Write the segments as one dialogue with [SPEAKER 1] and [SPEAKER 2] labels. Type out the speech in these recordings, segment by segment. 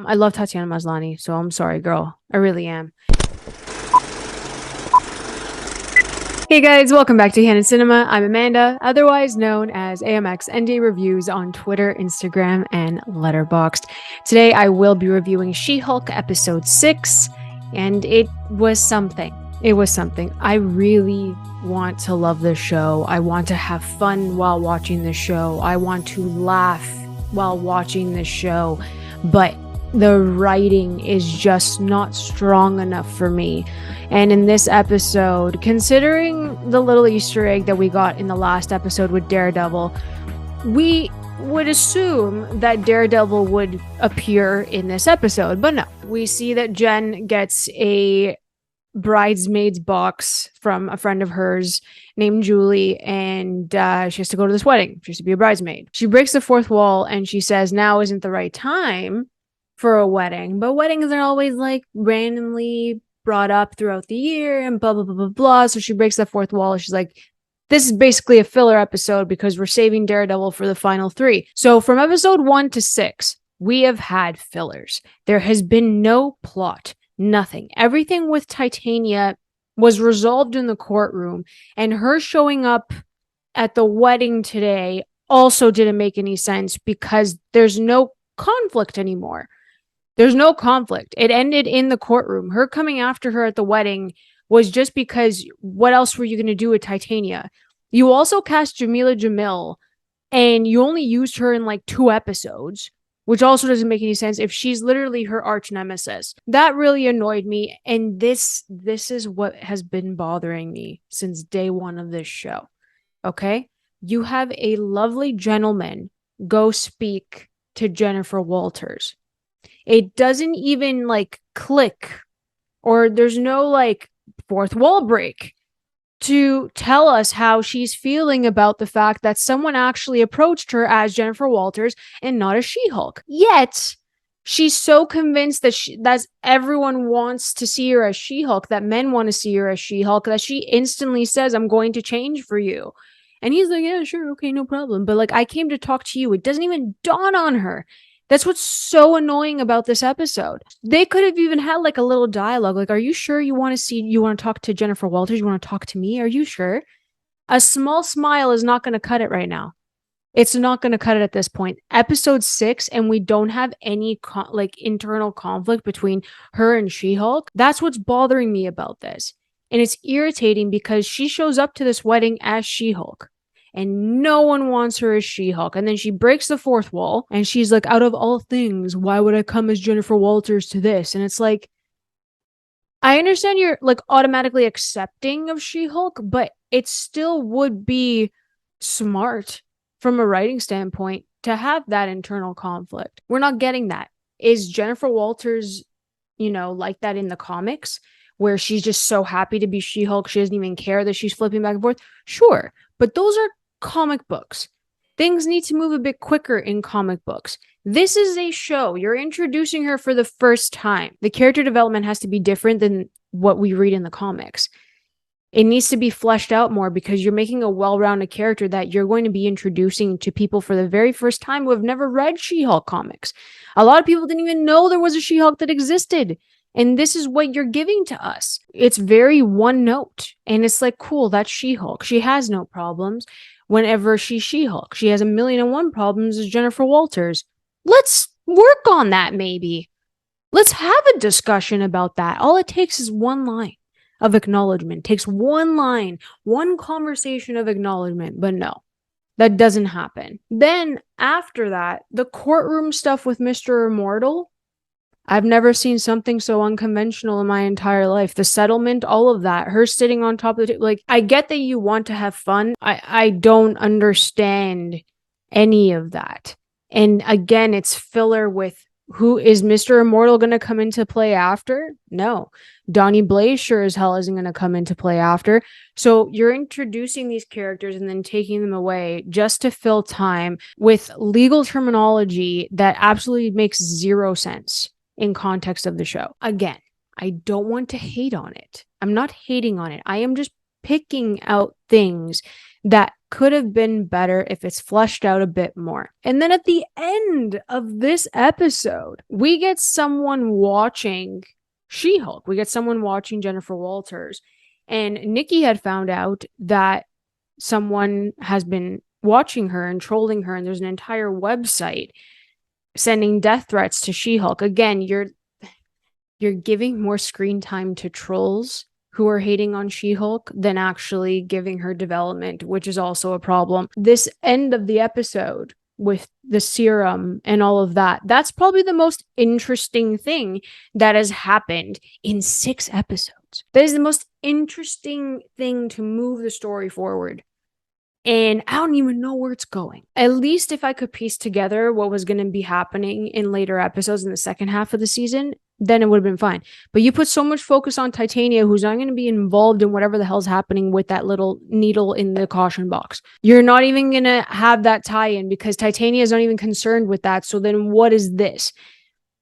[SPEAKER 1] I love Tatiana Maslany, so I'm sorry, girl. I really am. Hey guys, welcome back to Canon Cinema. I'm Amanda, otherwise known as AMX ND Reviews on Twitter, Instagram, and Letterboxd. Today I will be reviewing She-Hulk episode 6, and it was something. It was something. I really want to love this show. I want to have fun while watching this show. I want to laugh while watching this show, but the writing is just not strong enough for me. And in this episode, considering the little Easter egg that we got in the last episode with Daredevil, we would assume that Daredevil would appear in this episode, but no. We see that Jen gets a bridesmaid's box from a friend of hers named Julie, and she has to go to this wedding. She has to be a bridesmaid. She breaks the fourth wall and she says now isn't the right time for a wedding, but weddings are always like randomly brought up throughout the year and blah blah blah blah blah. So she breaks the fourth wall. She's like, this is basically a filler episode because we're saving Daredevil for the final 3. So from episode 1 to 6, we have had fillers. There has been no plot, nothing. Everything with Titania was resolved in the courtroom, and her showing up at the wedding today also didn't make any sense because there's no conflict anymore. There's no conflict. It ended in the courtroom. Her coming after her at the wedding was just because what else were you going to do with Titania? You also cast Jamila Jamil, and you only used her in like 2 episodes, which also doesn't make any sense if she's literally her arch nemesis. That really annoyed me, and this is what has been bothering me since day 1 of this show. Okay? You have a lovely gentleman go speak to Jennifer Walters. It doesn't even like click, or there's no like fourth wall break to tell us how she's feeling about the fact that someone actually approached her as Jennifer Walters and not as She-Hulk. Yet she's so convinced that everyone wants to see her as She-Hulk, that men want to see her as She-Hulk, that she instantly says, I'm going to change for you. And he's like, yeah, sure, okay, no problem. But like, I came to talk to you. It doesn't even dawn on her. That's what's so annoying about this episode. They could have even had like a little dialogue. Like, are you sure you want to talk to Jennifer Walters? You want to talk to me? Are you sure? A small smile is not going to cut it right now. It's not going to cut it at this point. Episode 6, and we don't have any internal conflict between her and She-Hulk. That's what's bothering me about this. And it's irritating because she shows up to this wedding as She-Hulk, and no one wants her as She-Hulk. And then she breaks the fourth wall, and she's like, out of all things, why would I come as Jennifer Walters to this? And it's like, I understand you're like automatically accepting of She-Hulk, but it still would be smart from a writing standpoint to have that internal conflict. We're not getting that. Is Jennifer Walters, like that in the comics, where she's just so happy to be She-Hulk, she doesn't even care that she's flipping back and forth? Sure, but those are comic books. Things need to move a bit quicker in comic books. This is a show. You're introducing her for the first time. The character development has to be different than what we read in the comics. It needs to be fleshed out more because you're making a well-rounded character that you're going to be introducing to people for the very first time who have never read She-Hulk comics. A lot of people didn't even know there was a She-Hulk that existed. And this is what you're giving to us. It's very one note. And it's like, cool, that's She-Hulk. She has no problems whenever she's She-Hulk. She has 1,000,001 problems as Jennifer Walters. Let's work on that, maybe. Let's have a discussion about that. All it takes is one line of acknowledgement. It takes one line, one conversation of acknowledgement. But no, that doesn't happen. Then after that, the courtroom stuff with Mr. Immortal, I've never seen something so unconventional in my entire life. The settlement, all of that, her sitting on top of the table. Like, I get that you want to have fun. I don't understand any of that. And again, it's filler with who is Mr. Immortal going to come into play after? No. Donnie Blaze sure as hell isn't going to come into play after. So you're introducing these characters and then taking them away just to fill time with legal terminology that absolutely makes zero sense in context of the show. Again, I don't want to hate on it. I'm not hating on it. I am just picking out things that could have been better if it's fleshed out a bit more. And then at the end of this episode, we get someone watching She-Hulk. We get someone watching Jennifer Walters. And Nikki had found out that someone has been watching her and trolling her, and there's an entire website sending death threats to She-Hulk. Again, you're giving more screen time to trolls who are hating on She-Hulk than actually giving her development, which is also a problem. This end of the episode with the serum and all of that, that's probably the most interesting thing that has happened in 6 episodes. That is the most interesting thing to move the story forward. And I don't even know where it's going. At least if I could piece together what was going to be happening in later episodes in the second half of the season, then it would have been fine. But you put so much focus on Titania, who's not going to be involved in whatever the hell's happening with that little needle in the caution box. You're not even going to have that tie-in because Titania is not even concerned with that. So then what is this?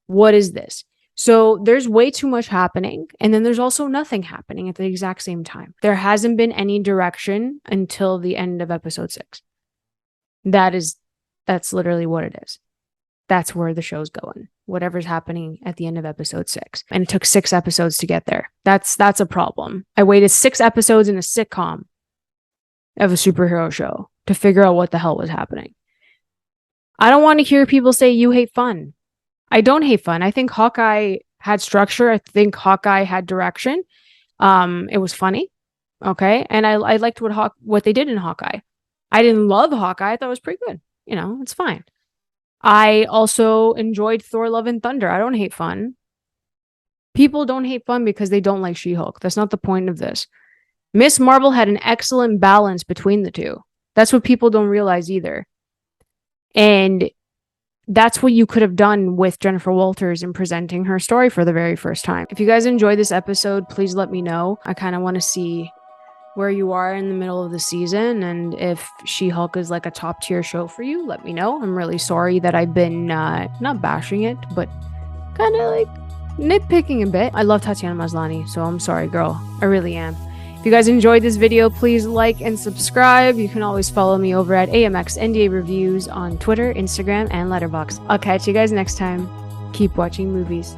[SPEAKER 1] What is this? So there's way too much happening. And then there's also nothing happening at the exact same time. There hasn't been any direction until the end of episode 6. That's literally what it is. That's where the show's going. Whatever's happening at the end of episode 6. And it took 6 episodes to get there. That's a problem. I waited 6 episodes in a sitcom of a superhero show to figure out what the hell was happening. I don't want to hear people say you hate fun. I don't hate fun. I think Hawkeye had structure. I think Hawkeye had direction. It was funny. Okay. And I liked what they did in Hawkeye. I didn't love Hawkeye. I thought it was pretty good. You know, it's fine. I also enjoyed Thor: Love and Thunder. I don't hate fun. People don't hate fun because they don't like She-Hulk. That's not the point of this. Miss Marvel had an excellent balance between the two. That's what people don't realize either. And that's what you could have done with Jennifer Walters in presenting her story for the very first time. If you guys enjoyed this episode, please let me know. I kind of want to see where you are in the middle of the season, and if She-Hulk is like a top tier show for you, let me know. I'm really sorry that I've been not bashing it, but kind of like nitpicking a bit. I love Tatiana Maslany, so I'm sorry, girl. I really am. If you guys enjoyed this video, please like and subscribe. You can always follow me over at AMX NDA Reviews on Twitter, Instagram, and Letterboxd. I'll catch you guys next time. Keep watching movies.